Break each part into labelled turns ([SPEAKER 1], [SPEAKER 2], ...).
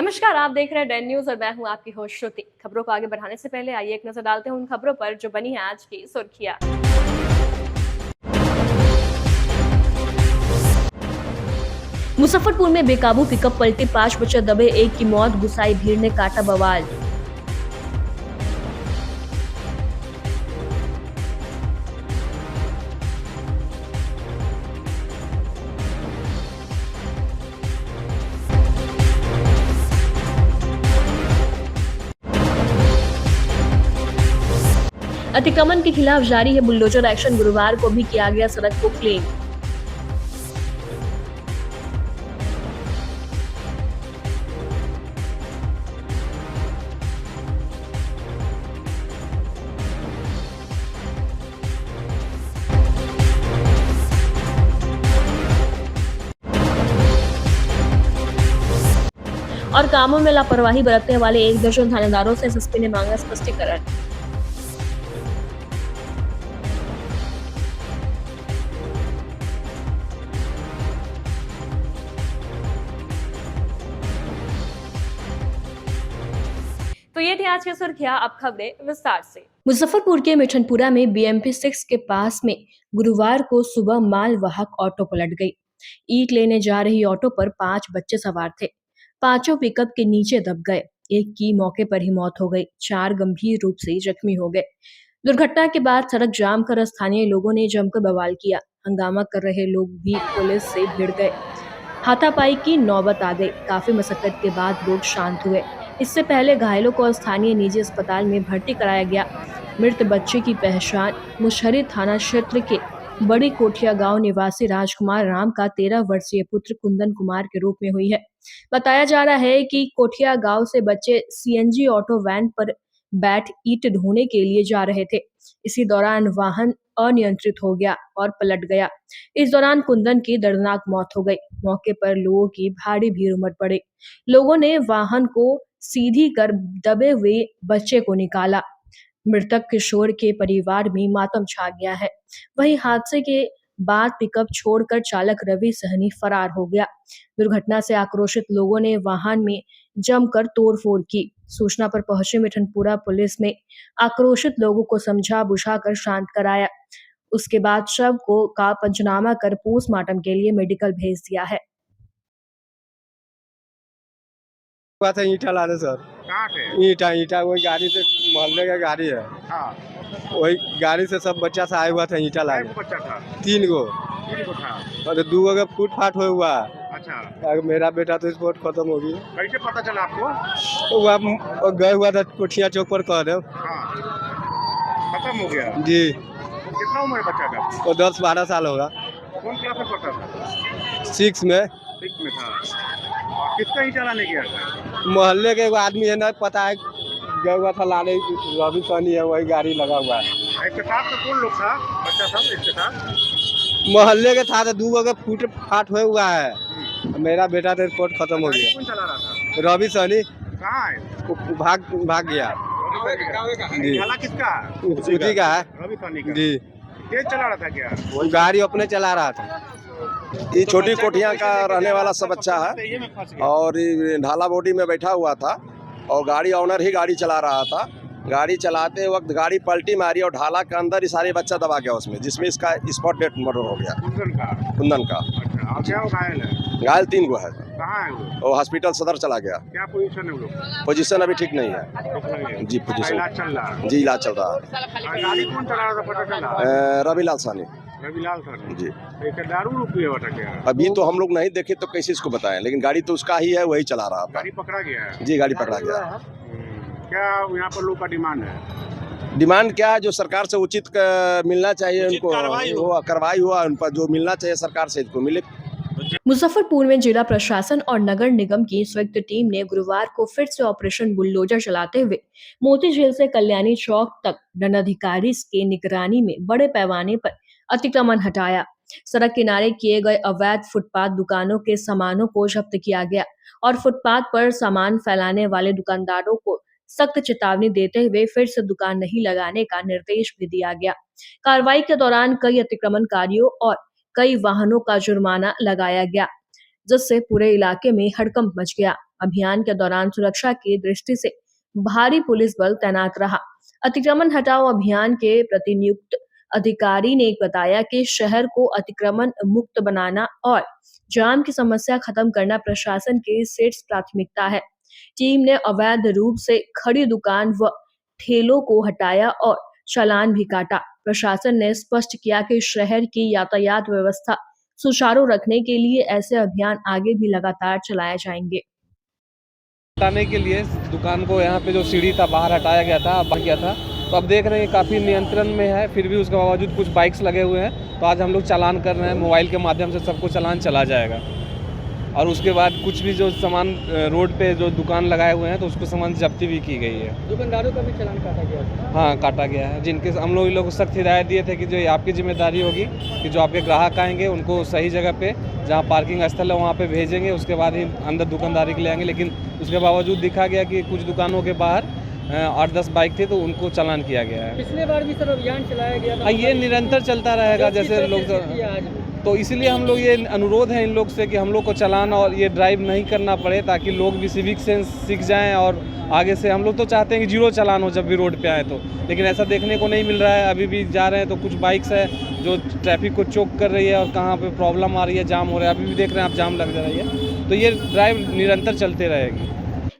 [SPEAKER 1] नमस्कार, आप देख रहे हैं डेन न्यूज़ और मैं हूं आपकी होस्ट श्रुति। खबरों को आगे बढ़ाने से पहले आइए एक नजर डालते हैं उन खबरों पर जो बनी है आज की सुर्खियां। मुजफ्फरपुर में बेकाबू पिकअप पलटी, 5 बच्चे दबे, एक की मौत, गुस्साई भीड़ ने काटा बवाल। अतिक्रमण के खिलाफ जारी है बुलडोजर एक्शन, गुरुवार को भी किया गया सड़क को क्लीन। और कामों में लापरवाही बरतने वाले 1 दर्जन थानेदारों से एसएसपी ने मांगा स्पष्टीकरण। तो ये थी आज की सुर्खियां, अब खबरें विस्तार से। मुजफ्फरपुर के मिठनपुरा में बीएमपी 6 के पास में गुरुवार को सुबह मालवाहक ऑटो पलट गई। ईंट लेने जा रही ऑटो पर 5 बच्चे सवार थे। पांचों पिकअप के नीचे दब गए। एक की मौके पर ही मौत हो गई, 4 गंभीर रूप से जख्मी हो गए। दुर्घटना के बाद सड़क जाम कर स्थानीय लोगों ने जमकर बवाल किया। हंगामा कर रहे लोग भी पुलिस से भिड़ गए। हाथापाई की नौबत आ गई। काफी मशक्कत के बाद लोग शांत हुए। इससे पहले घायलों को स्थानीय निजी अस्पताल में भर्ती कराया गया। मृत बच्चे की पहचान मुशहरी थाना क्षेत्र के बड़ी कोठिया गांव निवासी राजकुमार राम का 13 वर्षीय पुत्र कुंदन कुमार के रूप में हुई है। बताया जा रहा है कि कोठिया गांव से बच्चे सीएनजी ऑटो वैन पर बैठ ईंट ढोने के लिए जा रहे थे। इसी दौरान वाहन अनियंत्रित हो गया और पलट गया। इस दौरान कुंदन की दर्दनाक मौत हो गई। मौके पर लोगों की भारी भीड़ उमड़ पड़ी। लोगों ने वाहन को सीधी कर दबे हुए बच्चे को निकाला। मृतक किशोर के परिवार में मातम छा गया है। वहीं हादसे के बाद पिकअप छोड़कर चालक रवि सहनी फरार हो गया। दुर्घटना से आक्रोशित लोगों ने वाहन में जमकर तोड़फोड़ की। सूचना पर पहुंची मिठनपुरा पुलिस ने आक्रोशित लोगों को समझा बुझाकर शांत कराया। उसके बाद शव को का पंचनामा कर पोस्टमार्टम के लिए मेडिकल भेज दिया है।
[SPEAKER 2] हुआ था ईंटा लाने सर।
[SPEAKER 3] कहाँ से?
[SPEAKER 2] ईंटा वही गाड़ी से, मोहल्ले का गाड़ी है।
[SPEAKER 3] हाँ।
[SPEAKER 2] वही गाड़ी से सब बच्चा से आया हुआ था ईंटा लाने।
[SPEAKER 3] कितने बच्चा था?
[SPEAKER 2] 3 गो।
[SPEAKER 3] 3 गो था।
[SPEAKER 2] और 2 गो का फूट फाट हुआ।
[SPEAKER 3] अच्छा।
[SPEAKER 2] मेरा बेटा तो स्पोर्ट खत्म हो गई।
[SPEAKER 3] कैसे पता चला आपको?
[SPEAKER 2] वो गए हुआ था कोठिया चौक पर कह दे।
[SPEAKER 3] हाँ। खत्म हो गया
[SPEAKER 2] जी।
[SPEAKER 3] कितना उम्र है बच्चा का?
[SPEAKER 2] वो 10-12 साल होगा।
[SPEAKER 3] कौन क्लास में पढ़ता था?
[SPEAKER 2] 6 में।
[SPEAKER 3] 6 में था। किसका ईंटा लाने गया था?
[SPEAKER 2] मोहल्ले के एगो आदमी है ना, पता है, गया हुआ था लाने। रवि सहनी है, वही गाड़ी लगा हुआ है।
[SPEAKER 3] इसके साथ में कौन लोग था? बच्चा था इसके साथ?
[SPEAKER 2] मोहल्ले के था। 2 गो का फूट फाट हुआ है। मेरा बेटा तो स्पोर्ट खत्म हो गया।
[SPEAKER 3] कौन चला रहा था?
[SPEAKER 2] रवि सहनी।
[SPEAKER 3] कहाँ है?
[SPEAKER 2] वो भाग गया। जी।
[SPEAKER 3] चला किसका?
[SPEAKER 2] उसी का है।
[SPEAKER 3] रवि सहनी का।
[SPEAKER 2] जी।
[SPEAKER 3] तेज चला रहा था क्या?
[SPEAKER 2] वो गाड़ी अपने चला रहा था।
[SPEAKER 4] ये छोटी कोठिया का रहने वाला सब बच्चा है और ये ढाला बोटी में बैठा हुआ था और गाड़ी ऑनर ही गाड़ी चला रहा था। गाड़ी चलाते वक्त गाड़ी पलटी मारी और ढाला के अंदर ही सारे बच्चा दबा गया उसमें, जिसमें इसका स्पॉट डेड मर्डर हो गया। कुंदन का।
[SPEAKER 3] अच्छा, और क्या वो घायल है?
[SPEAKER 4] घायल 3 गो है।
[SPEAKER 3] कहाँ है वो?
[SPEAKER 4] वो हॉस्पिटल सदर चला गया।
[SPEAKER 3] क्या पोजीशन है वो लोग?
[SPEAKER 4] पोजीशन अभी ठीक नहीं है। जी पोजीशन
[SPEAKER 3] इलाज चल रहा है।
[SPEAKER 4] जी इलाज चल रहा है।
[SPEAKER 3] और गाड़ी कौन चला रहा था पता चला?
[SPEAKER 4] रविलाल सानी।
[SPEAKER 3] रविलाल सर
[SPEAKER 4] जी।
[SPEAKER 3] एक दारू रुपये हुआ था क्या?
[SPEAKER 4] अभी तो हम लोग नहीं देखे तो कैसे इसको बताएं, लेकिन गाड़ी तो उसका ही है, वही चला रहा था।
[SPEAKER 3] गाड़ी पकड़ा गया है?
[SPEAKER 4] जी गाड़ी पकड़ा गया है।
[SPEAKER 3] क्या यहाँ पर लोग का डिमांड है?
[SPEAKER 4] डिमांड क्या है, जो सरकार से उचित मिलना चाहिए उनको, कार्रवाई हुआ उन पर, जो मिलना चाहिए सरकार से इनको मिले।
[SPEAKER 1] मुजफ्फरपुर में जिला प्रशासन और नगर निगम की संयुक्त टीम ने गुरुवार को फिर से ऑपरेशन बुलडोजर चलाते हुए मोती झील से कल्याणी चौक तक दंडाधिकारी के निगरानी में बड़े पैमाने पर अतिक्रमण हटाया। सड़क किनारे किए गए अवैध फुटपाथ दुकानों के सामानों को जब्त किया गया और फुटपाथ पर सामान फैलाने वाले दुकानदारों को सख्त चेतावनी देते हुए फिर से दुकान नहीं लगाने का निर्देश भी दिया गया। कार्रवाई के दौरान कई अतिक्रमणकारियों और कई वाहनों का जुर्माना लगाया गया, जिससे पूरे इलाके में हड़कंप मच गया। अभियान के दौरान सुरक्षा की दृष्टि से भारी पुलिस बल तैनात रहा। अतिक्रमण हटाओ अभियान के प्रतिनियुक्त अधिकारी ने बताया कि शहर को अतिक्रमण मुक्त बनाना और जाम की समस्या खत्म करना प्रशासन की शीर्ष प्राथमिकता है। टीम ने अवैध रूप से खड़ी दुकान व ठेलों को हटाया और चालान भी काटा। प्रशासन ने स्पष्ट किया कि शहर की यातायात व्यवस्था सुचारू रखने के लिए ऐसे अभियान आगे भी लगातार चलाए जाएंगे।
[SPEAKER 5] हटाने के लिए दुकान को यहाँ पे जो सीढ़ी था बाहर हटाया गया था, बन गया था, तो अब देख रहे हैं काफ़ी नियंत्रण में है। फिर भी उसके बावजूद कुछ बाइक्स लगे हुए हैं, तो आज हम लोग चालान कर रहे हैं। मोबाइल के माध्यम से सबको चालान चला जाएगा और उसके बाद कुछ भी जो सामान रोड पे जो दुकान लगाए हुए हैं तो उसको सामान जब्ती भी की गई है।
[SPEAKER 6] दुकानदारों का भी चालान काटा गया है?
[SPEAKER 5] हाँ, काटा गया है। जिनके हम लोग सख्त हिदायत दिए थे कि जो आपकी जिम्मेदारी होगी कि जो आपके ग्राहक आएंगे उनको सही जगह पे जहाँ पार्किंग स्थल है वहाँ पे भेजेंगे, उसके बाद ही अंदर दुकानदारी के लिए आएंगे। लेकिन उसके बावजूद दिखा गया कि कुछ दुकानों के बाहर 8-10 बाइक थे, तो उनको चालान किया गया है।
[SPEAKER 6] पिछले बार भी सर अभियान चलाया गया था।
[SPEAKER 5] ये निरंतर चलता रहेगा। जैसे लोग तो इसलिए हम लोग ये अनुरोध है इन लोग से कि हम लोग को चालान और ये ड्राइव नहीं करना पड़े, ताकि लोग भी सिविक सेंस सीख जाएं। और आगे से हम लोग तो चाहते हैं कि 0 चालान हो जब भी रोड पे आए तो, लेकिन ऐसा देखने को नहीं मिल रहा है। अभी भी जा रहे हैं तो कुछ बाइक्स है जो ट्रैफिक को चोक कर रही है और कहाँ पे प्रॉब्लम आ रही है, जाम हो रहा है। अभी भी देख रहे हैं आप, जाम लग जा रही है। तो ये ड्राइव निरंतर चलते रहेगी।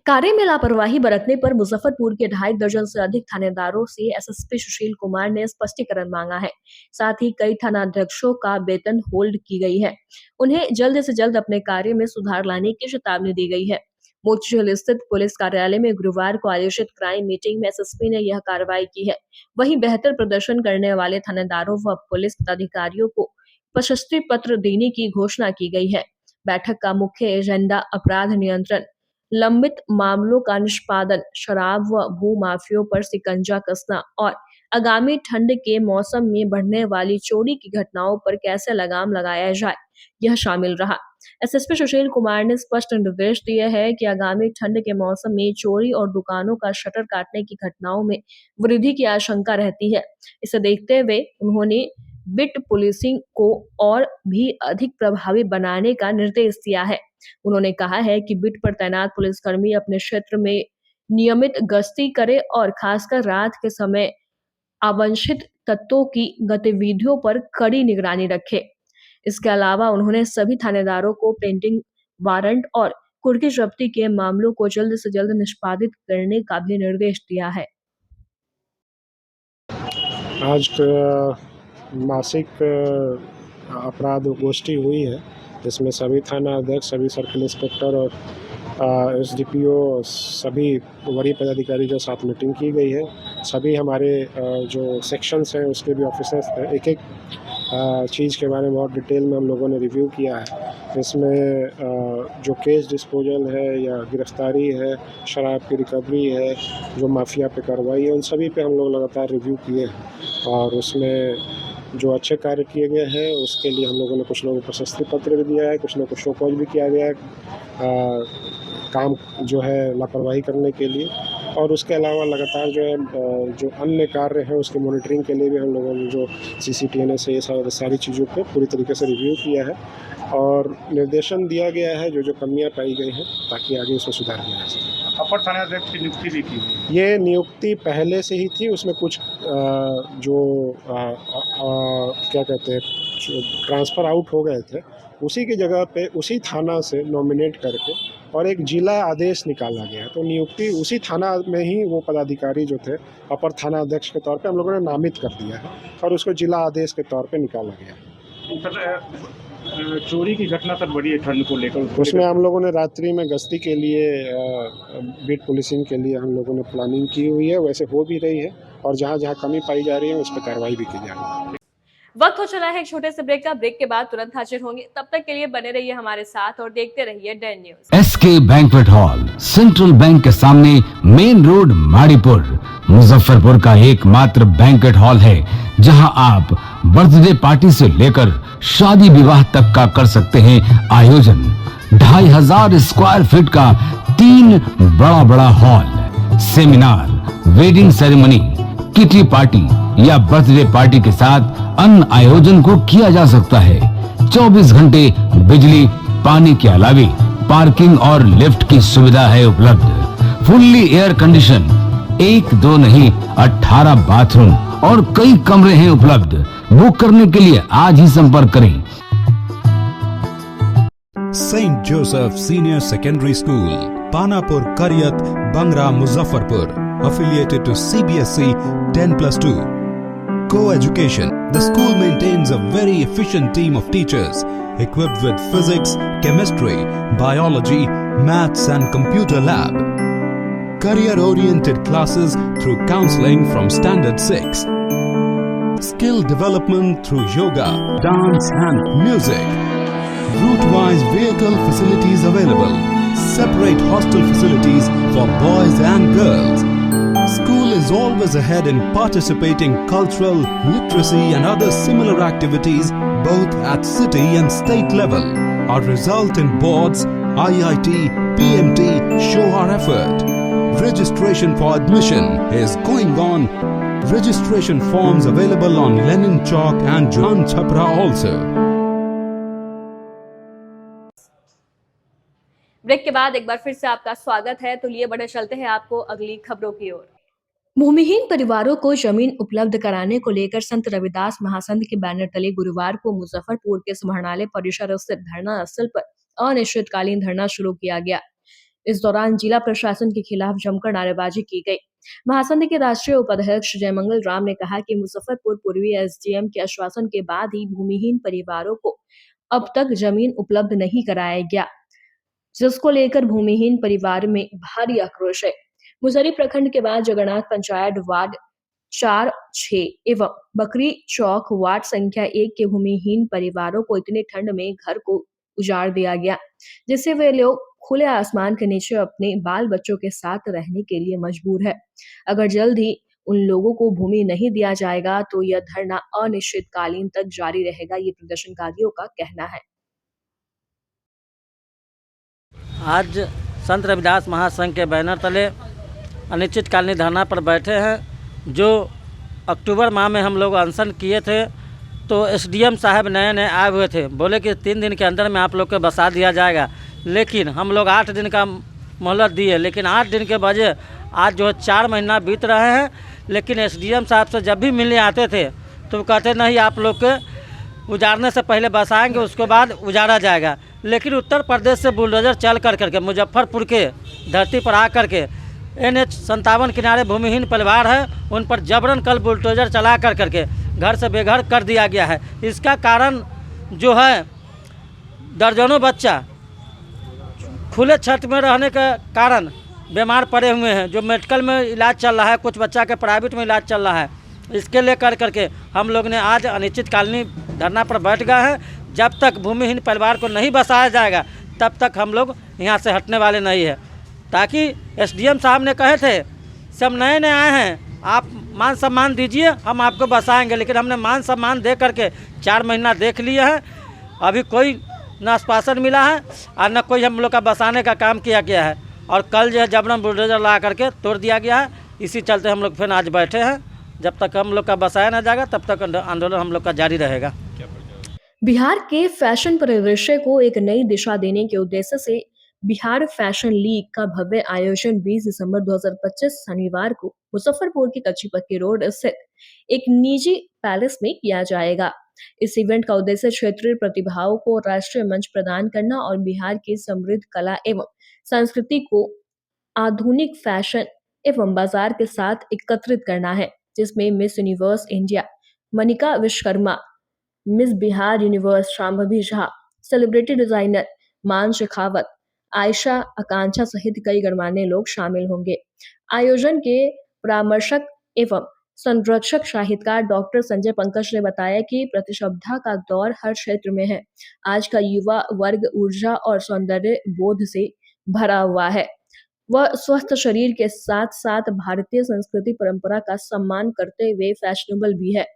[SPEAKER 1] कार्य में लापरवाही बरतने पर मुजफ्फरपुर के 2.5 दर्जन से अधिक थानेदारों से एसएसपी सुशील कुमार ने स्पष्टीकरण मांगा है। साथ ही कई थानाध्यक्षों का वेतन होल्ड की गई है। उन्हें जल्द से जल्द अपने कार्य में सुधार लाने की चेतावनी दी गई है। मोतीझील स्थित पुलिस कार्यालय में गुरुवार को आयोजित क्राइम मीटिंग में एसएसपी ने यह कार्रवाई की है। वहीं बेहतर प्रदर्शन करने वाले थानेदारों व पुलिस पदाधिकारियों को प्रशस्ति पत्र देने की घोषणा की गई है। बैठक का मुख्य एजेंडा अपराध नियंत्रण, लंबित मामलों का निष्पादन, शराब व भू माफियों पर शिकंजा कसना और आगामी ठंड के मौसम में बढ़ने वाली चोरी की घटनाओं पर कैसे लगाम लगाया जाए, यह शामिल रहा। एसएसपी सुशील कुमार ने स्पष्ट निर्देश दिए हैं कि आगामी ठंड के मौसम में चोरी और दुकानों का शटर काटने की घटनाओं में वृद्धि की आशंका रहती है। इसे देखते हुए उन्होंने बिट पुलिसिंग को और भी अधिक प्रभावी बनाने का निर्देश दिया है। उन्होंने कहा है कि बिट पर तैनात पुलिसकर्मी अपने क्षेत्र में नियमित गश्ती करे और खासकर रात के समय अवांछित तत्वों की गतिविधियों पर कड़ी निगरानी रखे। इसके अलावा उन्होंने सभी थानेदारों को पेंटिंग वारंट और कुर्की जब्ती के मामलों को जल्द से जल्द निष्पादित करने का भी निर्देश दिया है।
[SPEAKER 7] आज मासिक अपराध गोष्ठी हुई है, जिसमें सभी थाना अध्यक्ष, सभी सर्किल इंस्पेक्टर और एसडीपीओ, सभी वरीय पदाधिकारी के साथ मीटिंग की गई है। सभी हमारे जो सेक्शंस हैं उसके भी ऑफिसर्स हैं। एक एक चीज़ के बारे में बहुत डिटेल में हम लोगों ने रिव्यू किया है। इसमें जो केस डिस्पोजल है या गिरफ्तारी है, शराब की रिकवरी है, जो माफिया पे कार्रवाई है, उन सभी पे हम लोग लगातार रिव्यू किए हैं। और उसमें जो अच्छे कार्य किए गए हैं उसके लिए हम लोगों ने कुछ लोगों को प्रशस्ति पत्र भी दिया है, कुछ लोगों को शो कॉज भी किया गया है काम जो है लापरवाही करने के लिए। और उसके अलावा लगातार जो है जो अन्य कार्य हैं उसकी मॉनिटरिंग के लिए भी हम लोगों ने जो CCTNS है, ये सारी चीज़ों पे पूरी तरीके से रिव्यू किया है और निर्देशन दिया गया है जो कमियां पाई गई हैं, ताकि आगे उसमें सुधार किया जा सके।
[SPEAKER 3] अपर थानाध्यक्ष की नियुक्ति भी की हुई।
[SPEAKER 7] ये नियुक्ति पहले से ही थी, उसमें कुछ क्या कहते हैं ट्रांसफ़र आउट हो गए थे, उसी की जगह पे उसी थाना से नॉमिनेट करके और एक जिला आदेश निकाला गया। तो नियुक्ति उसी थाना में ही वो पदाधिकारी जो थे अपर थाना अध्यक्ष के तौर पे हम लोगों ने नामित कर दिया है और उसको जिला आदेश के तौर पे निकाला गया।
[SPEAKER 3] चोरी की घटना सर बढ़ी है ठंड को लेकर,
[SPEAKER 7] उसमें हम लोगों ने रात्रि में गश्ती के लिए बीट पुलिसिंग के लिए हम लोगों ने प्लानिंग की हुई है, वैसे हो भी रही है और जहाँ जहाँ कमी पाई जा रही है उस पर कार्रवाई भी की जा रही है।
[SPEAKER 1] वक्त हो चला है एक छोटे से ब्रेक का। ब्रेक के बाद तुरंत हाजिर होंगे, तब तक के लिए बने रहिए हमारे साथ और देखते रहिए Den News.
[SPEAKER 8] SK banquet hall, central bank के सामने, मेन रोड, माड़ीपुर, मुजफ्फरपुर का एकमात्र बैंक्वेट हॉल है जहां आप बर्थडे पार्टी से लेकर शादी विवाह तक का कर सकते हैं आयोजन। 2500 स्क्वायर फीट का 3 बड़ा hall, seminar, wedding ceremony, kitty party या बर्थडे पार्टी के साथ अन्य आयोजन को किया जा सकता है। 24 घंटे बिजली पानी के अलावे पार्किंग और लिफ्ट की सुविधा है उपलब्ध। फुल्ली एयर कंडीशन, 1 2 नहीं 18 बाथरूम और कई कमरे हैं उपलब्ध। बुक करने के लिए आज ही संपर्क करें।
[SPEAKER 9] St. Joseph Senior Secondary School, Panapur, Karyat, Bangra, Muzaffarpur, affiliated to CBSE 10+2. Co-education. The school maintains a very efficient team of teachers equipped with physics, chemistry, biology, maths and computer lab. Career-oriented classes through counseling from Standard 6. Skill development through yoga, dance and music. Route-wise vehicle facilities available. Separate hostel facilities for boys and girls. School is always ahead in participating cultural, literacy and other similar activities both at city and state level. Our result in boards, IIT, PMT show our effort. Registration for admission is going on. Registration forms available on Lenin Chowk and John Chhapra also.
[SPEAKER 1] Break के बाद एक बार फिर से आपका स्वागत है। तो लिए बड़े चलते हैं आपको अगली खबरों की ओर। भूमिहीन परिवारों को जमीन उपलब्ध कराने को लेकर संत रविदास महासंघ के बैनर तले गुरुवार को मुजफ्फरपुर के समाहरणालय परिसर स्थित धरना स्थल पर अनिश्चितकालीन धरना शुरू किया गया। इस दौरान जिला प्रशासन के खिलाफ जमकर नारेबाजी की गई। महासंघ के राष्ट्रीय उपाध्यक्ष जयमंगल राम ने कहा कि मुजफ्फरपुर पूर्वी एसडीएम के आश्वासन के बाद ही भूमिहीन परिवारों को अब तक जमीन उपलब्ध नहीं कराया गया, जिसको लेकर भूमिहीन परिवार में भारी आक्रोश है। मुसहरी प्रखंड के बाद जगन्नाथ पंचायत वार्ड 4, 6 एवं बकरी चौक वार्ड संख्या 1 के भूमिहीन परिवारों को इतने ठंड में घर को उजाड़ दिया गया, जिससे वे लोग खुले आसमान के नीचे अपने बाल बच्चों के साथ रहने के लिए मजबूर है। अगर जल्द ही उन लोगों को भूमि नहीं दिया जाएगा तो यह धरना अनिश्चितकालीन तक जारी रहेगा, ये प्रदर्शनकारियों का कहना है।
[SPEAKER 10] आज संत रविदास महासंघ के बैनर तले अनिश्चितकालीन धरना पर बैठे हैं। जो अक्टूबर माह में हम लोग अनशन किए थे तो एसडीएम साहब नए आए हुए थे, बोले कि 3 दिन के अंदर में आप लोग को बसा दिया जाएगा, लेकिन हम लोग 8 दिन का मोहलत दिए, लेकिन 8 दिन के बजाय आज जो है 4 महीना बीत रहे हैं। लेकिन एसडीएम साहब से जब भी मिलने आते थे तो कहते नहीं, आप लोग के उजाड़ने से पहले बसाएंगे, उसके बाद उजाड़ा जाएगा। लेकिन उत्तर प्रदेश से बुलडोजर चल करके मुजफ्फरपुर के धरती पर आ करके NH 57 किनारे भूमिहीन परिवार है, उन पर जबरन कल बुलडोजर चला करके घर से बेघर कर दिया गया है। इसका कारण जो है दर्जनों बच्चा खुले छत में रहने के कारण बीमार पड़े हुए हैं, जो मेडिकल में इलाज चल रहा है, कुछ बच्चा के प्राइवेट में इलाज चल रहा है। इसके लेकर करके हम लोग ने आज अनिश्चितकालीन धरना पर बैठ गए हैं। जब तक भूमिहीन परिवार को नहीं बसाया जाएगा तब तक हम लोग यहाँ से हटने वाले नहीं है। ताकि एसडीएम साहब ने कहे थे सब नए आए हैं, आप मान सम्मान दीजिए, हम आपको बसाएंगे, लेकिन हमने मान सम्मान दे करके 4 महीना देख लिए हैं, अभी कोई न आश्वासन मिला है और न कोई हम लोग का बसाने का काम किया गया है। और कल जो है जबरन बुलडोजर ला करके तोड़ दिया गया है। इसी चलते हम लोग फिर आज बैठे हैं। जब तक हम लोग का बसाया ना जाएगा तब तक आंदोलन हम लोग का जारी रहेगा।
[SPEAKER 1] बिहार के फैशन परिदृश्य को एक नई दिशा देने के उद्देश्य से बिहार फैशन लीग का भव्य आयोजन 20 दिसंबर 2025 शनिवार को मुजफ्फरपुर के कच्ची पक्की रोड स्थित एक निजी पैलेस में किया जाएगा। इस इवेंट का उद्देश्य क्षेत्रीय प्रतिभाओं को राष्ट्रीय मंच प्रदान करना और बिहार की समृद्ध कला एवं संस्कृति को आधुनिक फैशन एवं बाजार के साथ एकत्रित करना है, जिसमें miss universe India Manika Vishwakarma, miss Bihar universe Shambhavi Jha, celebrity designer मान शेखावत, आयशा, आकांक्षा सहित कई गणमान्य लोग शामिल होंगे। आयोजन के परामर्शक एवं संरक्षक साहित्यकार डॉक्टर संजय पंकज ने बताया कि प्रतिस्पर्धा का दौर हर क्षेत्र में है। आज का युवा वर्ग ऊर्जा और सौंदर्य बोध से भरा हुआ है। वह स्वस्थ शरीर के साथ साथ भारतीय संस्कृति परंपरा का सम्मान करते हुए फैशनेबल भी है।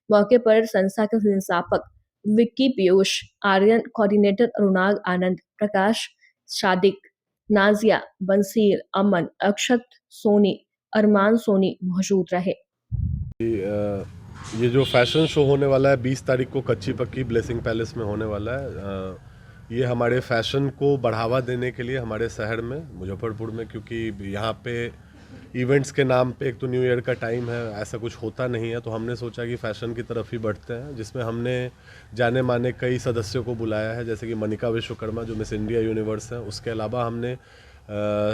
[SPEAKER 1] मौके पर संस्था के संस्थापक विक्की पीयूष, आर्यन कोऑर्डिनेटर अरुणाग आनंद, प्रकाश सादिक, नाजिया, बंसीर, अमन, अक्षत सोनी, अरमान सोनी मौजूद रहे।
[SPEAKER 11] ये जो फैशन शो होने वाला है 20 तारीख को कच्ची पक्की ब्लेसिंग पैलेस में होने वाला है। ये हमारे फैशन को बढ़ावा देने के लिए हमारे शहर में मुजफ्फरपुर में, क्योंकि यहाँ पे इवेंट्स के नाम पे एक तो न्यू ईयर का टाइम है, ऐसा कुछ होता नहीं है, तो हमने सोचा कि फ़ैशन की तरफ ही बढ़ते हैं, जिसमें हमने जाने माने कई सदस्यों को बुलाया है, जैसे कि मनिका विश्वकर्मा जो मिस इंडिया यूनिवर्स है, उसके अलावा हमने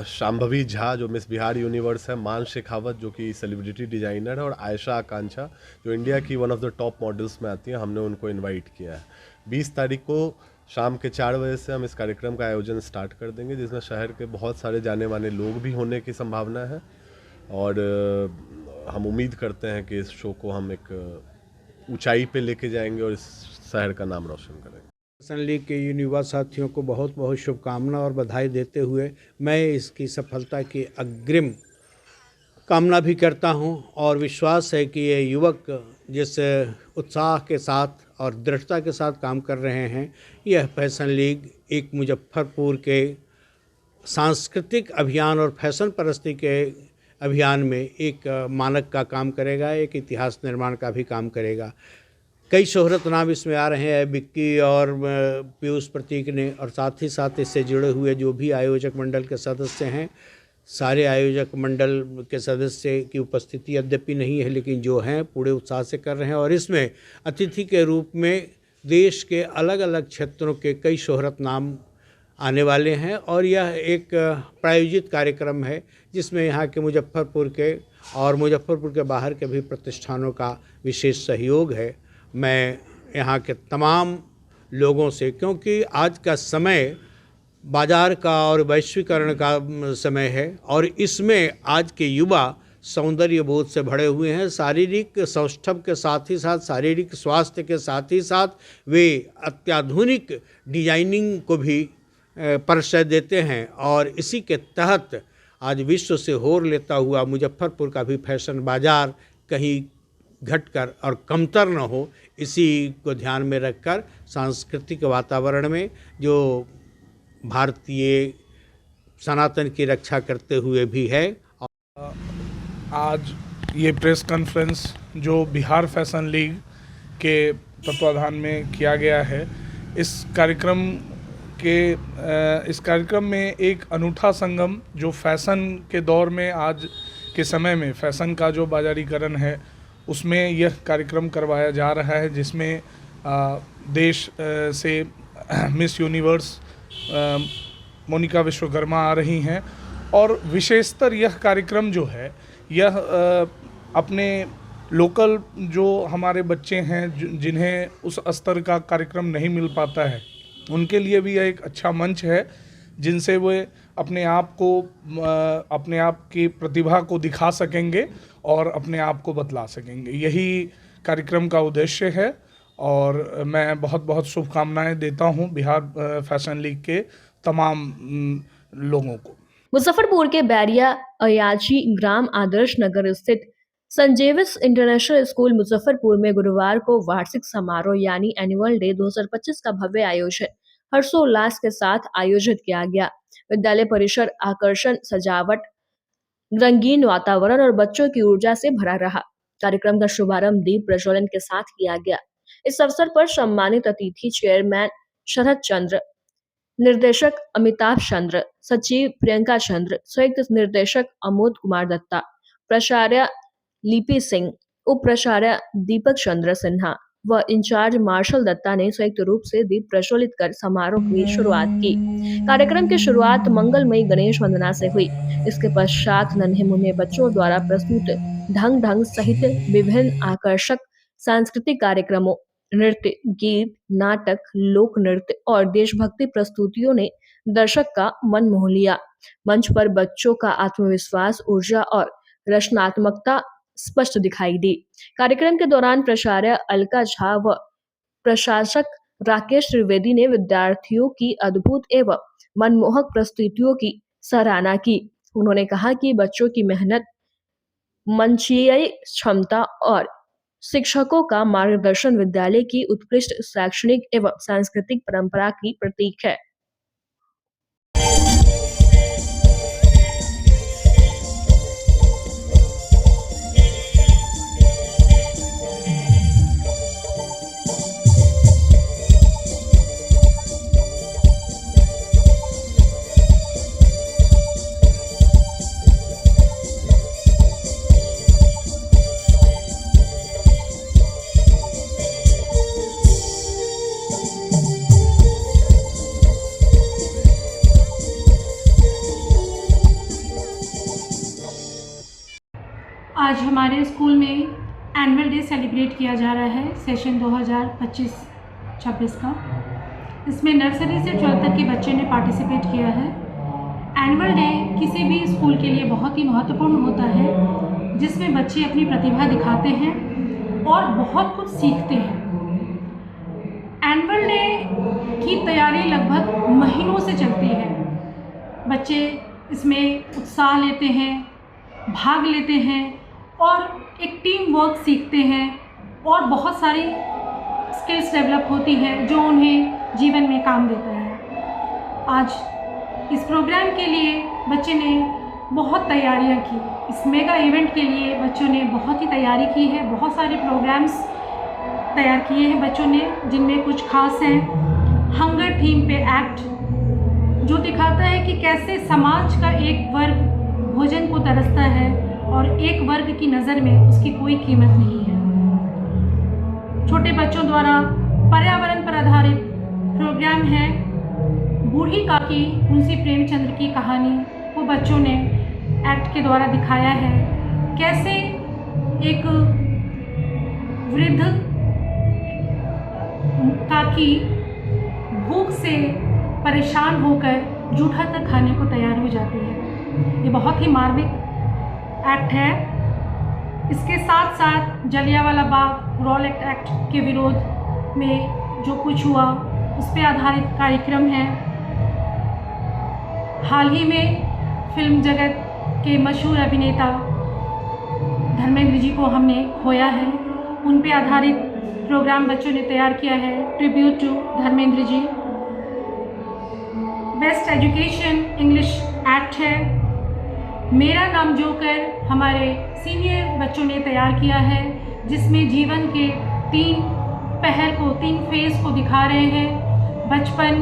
[SPEAKER 11] शांभवी झा जो मिस बिहार यूनिवर्स है, मान शेखावत जो कि सेलिब्रिटी डिज़ाइनर है, और आयशा आकांक्षा जो इंडिया की one of the top models में आती हैं, हमने उनको इन्वाइट किया है। 20 तारीख को शाम के 4 बजे से हम इस कार्यक्रम का आयोजन स्टार्ट कर देंगे, जिसमें शहर के बहुत सारे जाने माने लोग भी होने की संभावना है, और हम उम्मीद करते हैं कि इस शो को हम एक ऊंचाई पे लेके जाएंगे और इस शहर का नाम रोशन करेंगे।
[SPEAKER 12] फैशन लीग के युवा साथियों को बहुत बहुत शुभकामना और बधाई देते हुए मैं इसकी सफलता की अग्रिम कामना भी करता हूं, और विश्वास है कि ये युवक जिस उत्साह के साथ और दृढ़ता के साथ काम कर रहे हैं, यह फैशन लीग एक मुजफ्फरपुर के सांस्कृतिक अभियान और फैशन परस्ती के अभियान में एक मानक का काम करेगा, एक इतिहास निर्माण का भी काम करेगा। कई शोहरत नाम इसमें आ रहे हैं, बिक्की और पीयूष प्रतीक ने, और साथ ही साथ इससे जुड़े हुए जो भी आयोजक मंडल के सदस्य हैं, सारे आयोजक मंडल के सदस्य की उपस्थिति यद्यपि नहीं है, लेकिन जो हैं पूरे उत्साह से कर रहे हैं, और इसमें अतिथि के रूप में देश के अलग अलग क्षेत्रों के कई शोहरत नाम आने वाले हैं, और यह एक प्रायोजित कार्यक्रम है जिसमें यहाँ के मुजफ्फरपुर के और मुजफ्फरपुर के बाहर के भी प्रतिष्ठानों का विशेष सहयोग है। मैं यहाँ के तमाम लोगों से, क्योंकि आज का समय बाजार का और वैश्वीकरण का समय है, और इसमें आज के युवा सौंदर्य बोध से भरे हुए हैं, शारीरिक सौष्ठव के साथ ही साथ शारीरिक स्वास्थ्य के साथ ही साथ वे अत्याधुनिक डिजाइनिंग को भी परिचय देते हैं, और इसी के तहत आज विश्व से होर लेता हुआ मुजफ्फरपुर का भी फैशन बाज़ार कहीं घटकर और कमतर न हो, इसी को ध्यान में रखकर सांस्कृतिक वातावरण में जो भारतीय सनातन की रक्षा करते हुए भी है।
[SPEAKER 13] आज ये प्रेस कॉन्फ्रेंस जो बिहार फैशन लीग के तत्वाधान में किया गया है, इस कार्यक्रम में एक अनूठा संगम जो फैशन के दौर में आज के समय में फैशन का जो बाजारीकरण है उसमें यह कार्यक्रम करवाया जा रहा है, जिसमें देश से मिस यूनिवर्स मोनिका विश्वकर्मा आ रही हैं, और विशेषतर यह कार्यक्रम जो है यह अपने लोकल जो हमारे बच्चे हैं जिन्हें उस स्तर का कार्यक्रम नहीं मिल पाता है, उनके लिए भी यह एक अच्छा मंच है जिनसे वे अपने आप की प्रतिभा को दिखा सकेंगे और अपने आप को बतला सकेंगे। यही कार्यक्रम का उद्देश्य है, और मैं बहुत बहुत शुभकामनाएं देता हूं बिहार फैशन लीग के तमाम लोगों को।
[SPEAKER 1] मुजफ्फरपुर के बैरिया अयाची ग्राम आदर्श नगर स्थित संजेविस इंटरनेशनल स्कूल मुजफ्फरपुर में गुरुवार को वार्षिक समारोह यानी एनुअल डे 2025 का भव्य आयोजन हर्षोल्लास के साथ आयोजित किया गया। विद्यालय परिसर आकर्षण, सजावट, रंगीन वातावरण और बच्चों की ऊर्जा से भरा रहा। कार्यक्रम का शुभारंभ दीप प्रज्वलन के साथ किया गया। इस अवसर पर सम्मानित अतिथि चेयरमैन शरद चंद्र, निर्देशक अमिताभ चंद्र, सचिव प्रियंका चंद्र, संयुक्त निर्देशक अमोद कुमार दत्ता, प्राचार्य लिपि सिंह, उप प्राचार्य दीपक चंद्र सिन्हा व इंचार्ज मार्शल दत्ता ने संयुक्त रूप से दीप प्रज्वलित कर समारोह की शुरुआत की। कार्यक्रम की शुरुआत मंगलमयी गणेश वंदना से हुई। इसके पश्चात नन्हे मुन्ने बच्चों द्वारा प्रस्तुत ढंग सहित विभिन्न आकर्षक सांस्कृतिक कार्यक्रमों, नृत्य, गीत, नाटक, लोक नृत्य और देशभक्ति प्रस्तुतियों ने दर्शक का मन मोह लिया। मंच पर बच्चों का आत्मविश्वास, ऊर्जा और रचनात्मकता स्पष्ट दिखाई दी। कार्यक्रम के दौरान प्राचार्य अलका झा व प्रशासक राकेश त्रिवेदी ने विद्यार्थियों की अद्भुत एवं मनमोहक प्रस्तुतियों की सराहना की। उन्होंने कहा कि बच्चों की मेहनत, मंचीय क्षमता और शिक्षकों का मार्गदर्शन विद्यालय की उत्कृष्ट शैक्षणिक एवं सांस्कृतिक परंपरा की प्रतीक है।
[SPEAKER 14] हमारे स्कूल में एनुअल डे सेलिब्रेट किया जा रहा है सेशन 2025-26 का। इसमें नर्सरी से 12th तक के बच्चे ने पार्टिसिपेट किया है। एनुअल डे किसी भी स्कूल के लिए बहुत ही महत्वपूर्ण होता है, जिसमें बच्चे अपनी प्रतिभा दिखाते हैं और बहुत कुछ सीखते हैं। एनुअल डे की तैयारी लगभग महीनों से चलती है। बच्चे इसमें उत्साह लेते हैं, भाग लेते हैं और एक टीम वर्क सीखते हैं और बहुत सारी स्किल्स डेवलप होती हैं जो उन्हें जीवन में काम देता है। आज इस प्रोग्राम के लिए बच्चे ने बहुत तैयारियां की। इस मेगा इवेंट के लिए बच्चों ने बहुत ही तैयारी की है। बहुत सारे प्रोग्राम्स तैयार किए हैं बच्चों ने, जिनमें कुछ खास हैं। हंगर थीम पे एक्ट, जो दिखाता है कि कैसे समाज का एक वर्ग भोजन को तरसता है और एक वर्ग की नज़र में उसकी कोई कीमत नहीं है। छोटे बच्चों द्वारा पर्यावरण पर आधारित प्रोग्राम है। बूढ़ी काकी मुंशी प्रेमचंद्र की कहानी को बच्चों ने एक्ट के द्वारा दिखाया है। कैसे एक वृद्ध काकी भूख से परेशान होकर जूठा तक खाने को तैयार हो जाती है। ये बहुत ही मार्मिक एक्ट है। इसके साथ साथ जलियांवाला बाग रॉलेट एक्ट के विरोध में जो कुछ हुआ उस पर आधारित कार्यक्रम है। हाल ही में फिल्म जगत के मशहूर अभिनेता धर्मेंद्र जी को हमने खोया है। उन पे आधारित प्रोग्राम बच्चों ने तैयार किया है, tribute to Dharmendra ji. Best education English act है। मेरा नाम जोकर हमारे सीनियर बच्चों ने तैयार किया है, जिसमें जीवन के 3 पहर को, 3 फेज़ को दिखा रहे हैं। बचपन,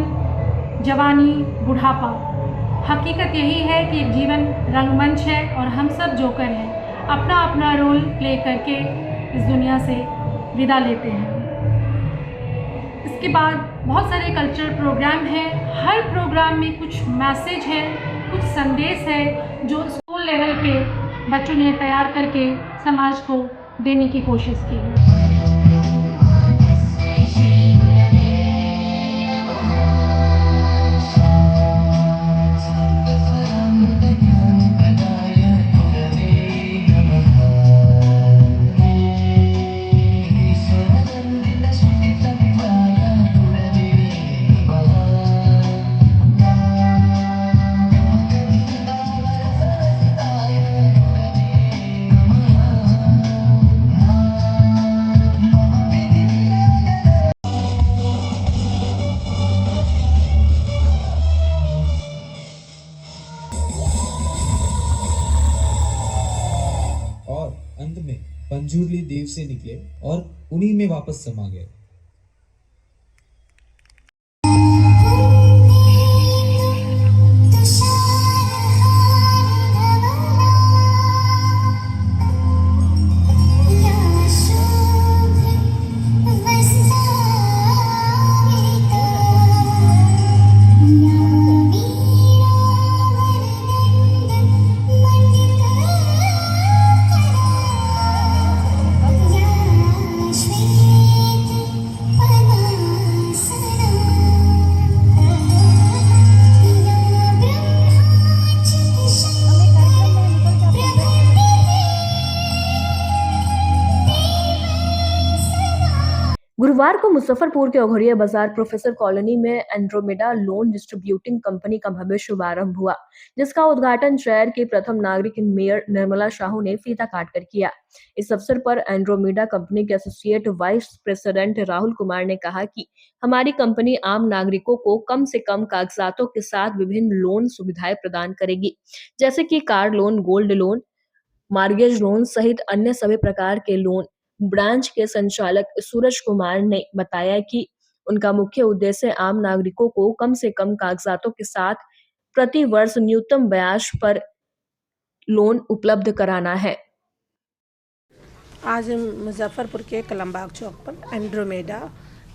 [SPEAKER 14] जवानी, बुढ़ापा। हकीकत यही है कि एक जीवन रंगमंच है और हम सब जोकर हैं। अपना अपना रोल प्ले करके इस दुनिया से विदा लेते हैं। इसके बाद बहुत सारे कल्चरल प्रोग्राम हैं। हर प्रोग्राम में कुछ मैसेज है, कुछ संदेश है जो स्कूल लेवल पे बच्चों ने तैयार करके समाज को देने की कोशिश की है।
[SPEAKER 15] अंत में पंजूर्ली देव से निकले और उन्हीं में वापस समा गए।
[SPEAKER 1] गुरुवार को मुजफ्फरपुर के ओघरिया बाजार प्रोफेसर कॉलोनी में एंड्रोमेडा लोन डिस्ट्रीब्यूटिंग कंपनी का भव्य शुभारंभ हुआ, जिसका उद्घाटन शहर के प्रथम नागरिक मेयर निर्मला साहू ने फीता काटकर किया। इस अवसर पर एंड्रोमेडा कंपनी के associate vice president Rahul Kumar ने कहा कि हमारी कंपनी आम नागरिकों को कम से कम कागजातों के साथ विभिन्न लोन सुविधाएं प्रदान करेगी, जैसे कि car loan, gold loan, mortgage loan सहित अन्य सभी प्रकार के लोन। ब्रांच के संचालक सूरज कुमार ने बताया कि उनका मुख्य उद्देश्य आम नागरिकों को कम से कम कागजातों के साथ प्रति वर्ष न्यूनतम ब्याज पर लोन उपलब्ध कराना है।
[SPEAKER 16] आज मुजफ्फरपुर के कलमबाग चौक पर एंड्रोमेडा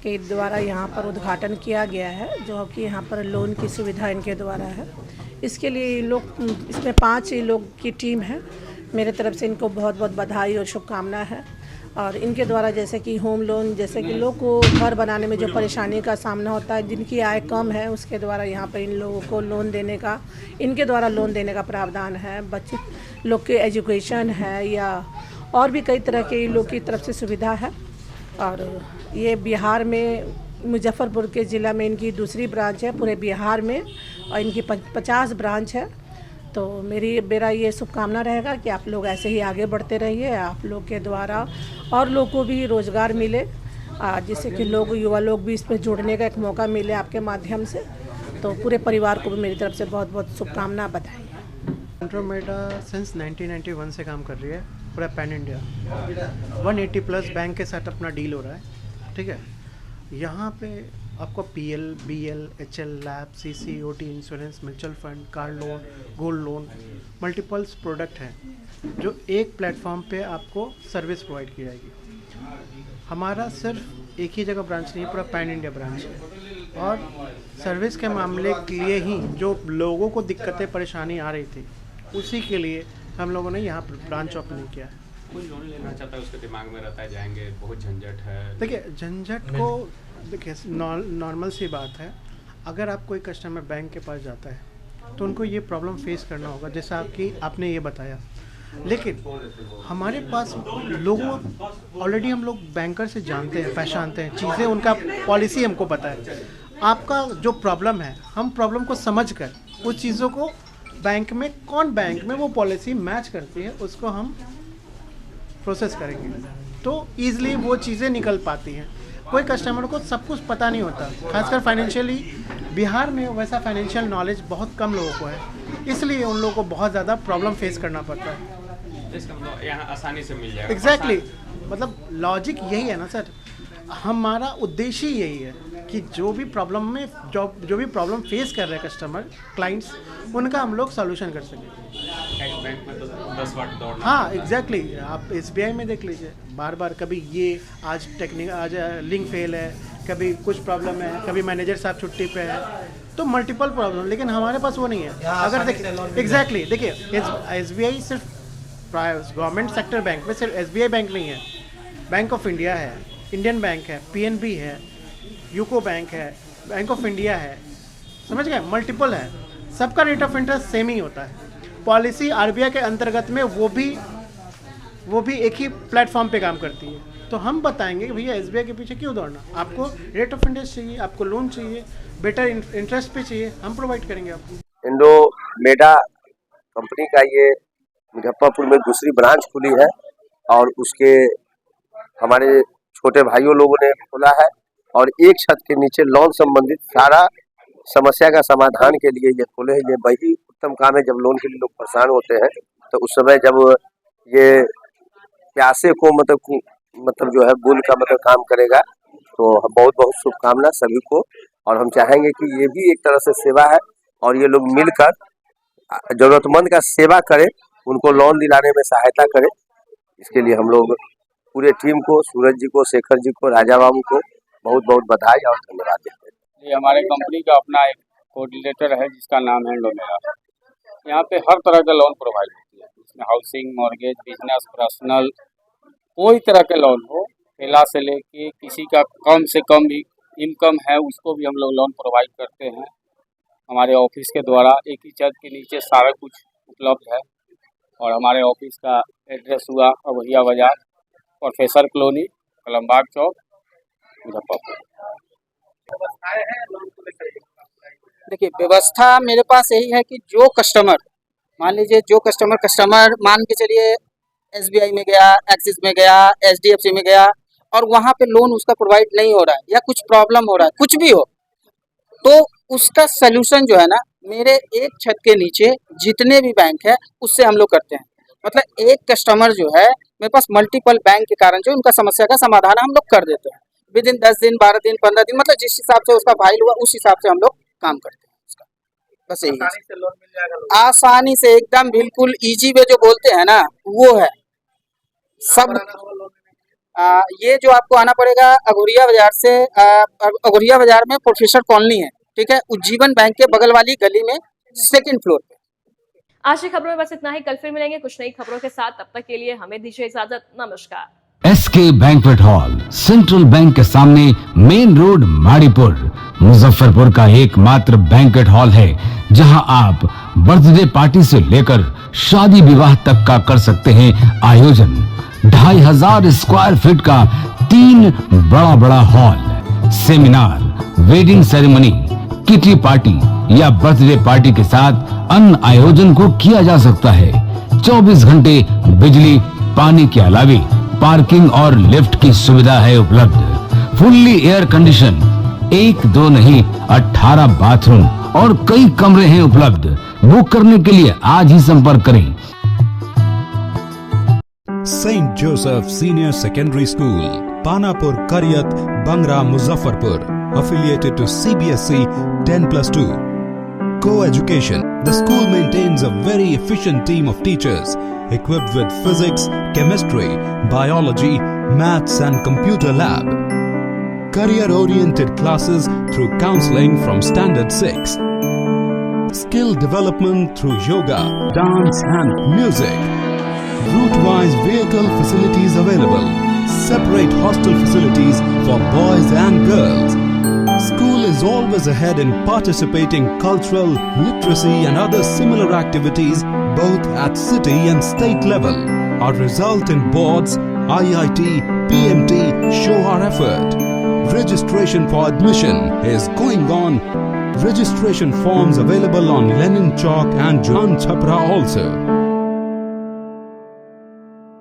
[SPEAKER 16] के द्वारा यहाँ पर उद्घाटन किया गया है, जो कि यहाँ पर लोन की सुविधा इनके द्वारा है। इसके लिए लोग, इसमें 5 लोग की टीम है। मेरे तरफ से इनको बहुत बहुत बधाई और शुभकामना है। और इनके द्वारा जैसे कि होम लोन, जैसे कि लोग को घर बनाने में जो परेशानी का सामना होता है, जिनकी आय कम है, उसके द्वारा यहाँ पर इन लोगों को लोन देने का, इनके द्वारा लोन देने का प्रावधान है। बच्चे लोग के एजुकेशन है या और भी कई तरह के इन लोग की तरफ से सुविधा है। और ये बिहार में मुजफ्फरपुर के ज़िला में इनकी दूसरी ब्रांच है पूरे बिहार में, और इनकी 50 ब्रांच है। तो मेरा ये शुभकामना रहेगा कि आप लोग ऐसे ही आगे बढ़ते रहिए, आप लोग के द्वारा और लोग को भी रोज़गार मिले, जिससे कि युवा लोग भी इस पर जुड़ने का एक मौका मिले आपके माध्यम से। तो पूरे परिवार को भी मेरी तरफ से बहुत बहुत शुभकामना, बधाई।
[SPEAKER 17] एंड्रोमेडा सिंस 1991 से काम कर रही है पूरा पैन इंडिया। 180 प्लस बैंक के साथ अपना डील हो रहा है, ठीक है। यहाँ पे आपको PL, BL, HL, lab, CC, OT, insurance, mutual fund, car loan, gold loan, multiples product हैं जो एक प्लेटफॉर्म पे आपको सर्विस प्रोवाइड की जाएगी। हमारा सिर्फ एक ही जगह ब्रांच नहीं है, पूरा पैन इंडिया ब्रांच है। और सर्विस के मामले के लिए ही जो लोगों को दिक्कतें परेशानी आ रही थी, उसी के लिए हम लोगों ने यहाँ पर ब्रांच ओपनिंग किया है।
[SPEAKER 18] कोई लोन लेना चाहता है, उसके दिमाग में रहता है जाएंगे, बहुत झंझट है।
[SPEAKER 17] देखिए झंझट को देखिए नॉर्मल सी बात है। अगर आप कोई कस्टमर बैंक के पास जाता है तो उनको ये प्रॉब्लम फेस करना होगा, जैसा आपने ये बताया। लेकिन हमारे पास लोगों ऑलरेडी हम लोग बैंकर से जानते हैं, पहचानते हैं चीज़ें, उनका पॉलिसी हमको पता है। आपका जो प्रॉब्लम है, हम प्रॉब्लम को समझकर उस चीज़ों को बैंक में वो पॉलिसी मैच करती है, उसको हम प्रोसेस करेंगे तो ईज़िली वो चीज़ें निकल पाती हैं। कोई कस्टमर को सब कुछ पता नहीं होता, खासकर फाइनेंशियली बिहार में वैसा फाइनेंशियल नॉलेज बहुत कम लोगों को है, इसलिए उन लोगों को बहुत ज़्यादा प्रॉब्लम फेस करना पड़ता है।
[SPEAKER 18] यहाँ आसानी से मिल जाएगा।
[SPEAKER 17] एग्जैक्टली मतलब लॉजिक यही है ना सर, हमारा उद्देश्य यही है कि जो भी प्रॉब्लम फेस कर रहे हैं कस्टमर क्लाइंट्स, उनका हम लोग सॉल्यूशन कर सकें।
[SPEAKER 18] बैंक में तो 10 बार दौड़ना।
[SPEAKER 17] हाँ एग्जैक्टली आप SBI में देख लीजिए, बार कभी ये आज लिंक फेल है, कभी कुछ प्रॉब्लम है, कभी मैनेजर साहब छुट्टी पे है, तो मल्टीपल प्रॉब्लम। लेकिन हमारे पास वो नहीं है। अगर देखिए एग्जैक्टली देखिए SBI सिर्फ गवर्नमेंट सेक्टर बैंक में सिर्फ SBI बैंक नहीं है, बैंक ऑफ इंडिया है, इंडियन बैंक है, PNB है, यूको बैंक है, बैंक ऑफ इंडिया है, समझ गए, मल्टीपल है। सबका रेट ऑफ इंटरेस्ट सेम ही होता है। पॉलिसी RBI के अंतर्गत में वो भी एक ही प्लेटफॉर्म पे काम करती है। तो हम बताएंगे कि भैया SBI के पीछे क्यों दौड़ना, आपको रेट ऑफ इंटरेस्ट चाहिए, आपको लोन चाहिए, बेटर इंटरेस्ट पे चाहिए, हम प्रोवाइड करेंगे आपको।
[SPEAKER 4] एंड्रोमेडा कंपनी का ये मुजफ्फरपुर में दूसरी ब्रांच खुली है और उसके हमारे छोटे भाइयों लोगों ने खोला है। और एक छत के नीचे लोन संबंधित सारा समस्या का समाधान के लिए ये खोले हैं। ये वही उत्तम काम है जब लोन के लिए लोग परेशान होते हैं, तो उस समय जब ये प्यासे को मतलब जो है बूंद का मतलब काम करेगा, तो बहुत बहुत शुभकामना सभी को। और हम चाहेंगे कि ये भी एक तरह से सेवा है और ये लोग मिलकर जरूरतमंद का सेवा करें, उनको लोन दिलाने में सहायता करें। इसके लिए हम लोग पूरे टीम को, सूरज जी को, शेखर जी को, राजा बाबू को बहुत बहुत बधाई और धन्यवाद देते हैं।
[SPEAKER 19] ये हमारे कंपनी का अपना एक कोऑर्डिनेटर है जिसका नाम है एंड्रोमेडा। यहाँ पे हर तरह का लोन प्रोवाइड होती है, इसमें हाउसिंग, मॉर्गेज, बिजनेस, पर्सनल, कोई तरह के लोन हो, पहला से लेके किसी का कम से कम भी इनकम है उसको भी हम लोग लोन प्रोवाइड करते हैं। हमारे ऑफिस के द्वारा एक ही छत के नीचे सारा कुछ उपलब्ध है। और हमारे ऑफिस का एड्रेस हुआ अवहिया बाजार, प्रोफेसर कॉलोनी, कलमबाग चौक, मुजफ्फरपुर।
[SPEAKER 6] देखिए व्यवस्था मेरे पास यही है कि जो कस्टमर मान लीजिए, जो कस्टमर मान के चलिए SBI में गया, एक्सिस में गया, HDFC में गया और वहाँ पे लोन उसका प्रोवाइड नहीं हो रहा है या कुछ प्रॉब्लम हो रहा है, कुछ भी हो, तो उसका सलूशन जो है ना, मेरे एक छत के नीचे जितने भी बैंक है उससे हम लोग करते हैं। मतलब एक कस्टमर जो है मेरे पास मल्टीपल बैंक के कारण जो उनका समस्या का समाधान हम लोग कर देते हैं विद इन 10 दिन, 12 दिन, 15 दिन, मतलब जिस हिसाब से उसका फाइल हुआ उस हिसाब से हम लोग काम करते हैं उसका। बस यही है, आसानी से एकदम बिल्कुल इजी वे जो बोलते हैं ना वो है सब। ये जो आपको आना पड़ेगा अघोरिया बाजार से, अघोरिया बाजार में प्रोफेसर कॉलोनी है, ठीक है, उज्जीवन बैंक के बगल वाली गली में 2nd फ्लोर पे।
[SPEAKER 1] आज की खबरों में बस इतना ही। कल फिर मिलेंगे कुछ नई खबरों के साथ। तब तक के लिए हमें दीजिए इजाजत। नमस्कार।
[SPEAKER 8] SK banquet hall central bank के सामने मेन रोड माड़ीपुर मुजफ्फरपुर का एकमात्र बैंक्वेट हॉल है जहां आप बर्थडे पार्टी से लेकर शादी विवाह तक का कर सकते हैं आयोजन। 2500 स्क्वायर फीट का 3 बड़ा hall, seminar, wedding ceremony, kitty party या बर्थडे पार्टी के साथ अन्य आयोजन को किया जा सकता है। 24 घंटे बिजली पानी के अलावे पार्किंग और लिफ्ट की सुविधा है उपलब्ध। फुल्ली एयर कंडीशन, 1 2 नहीं 18 बाथरूम और कई कमरे हैं उपलब्ध। बुक करने के लिए आज ही संपर्क करें।
[SPEAKER 9] St. Joseph Senior Secondary School, Panapur, Karyat, Bangra, Muzaffarpur, affiliated to CBSE 10+2. Co-education. The school maintains a very efficient team of teachers equipped with physics, chemistry, biology, maths and computer lab. Career-oriented classes through counseling from Standard 6. Skill development through yoga, dance and music. Route-wise vehicle facilities available. Separate hostel facilities for boys and girls. School is always ahead in participating cultural, literacy and other similar activities both at city and state level. Our result in boards, IIT, PMT show our effort. Registration for admission is going on. Registration forms available on Lenin Chowk and John Chhapra also.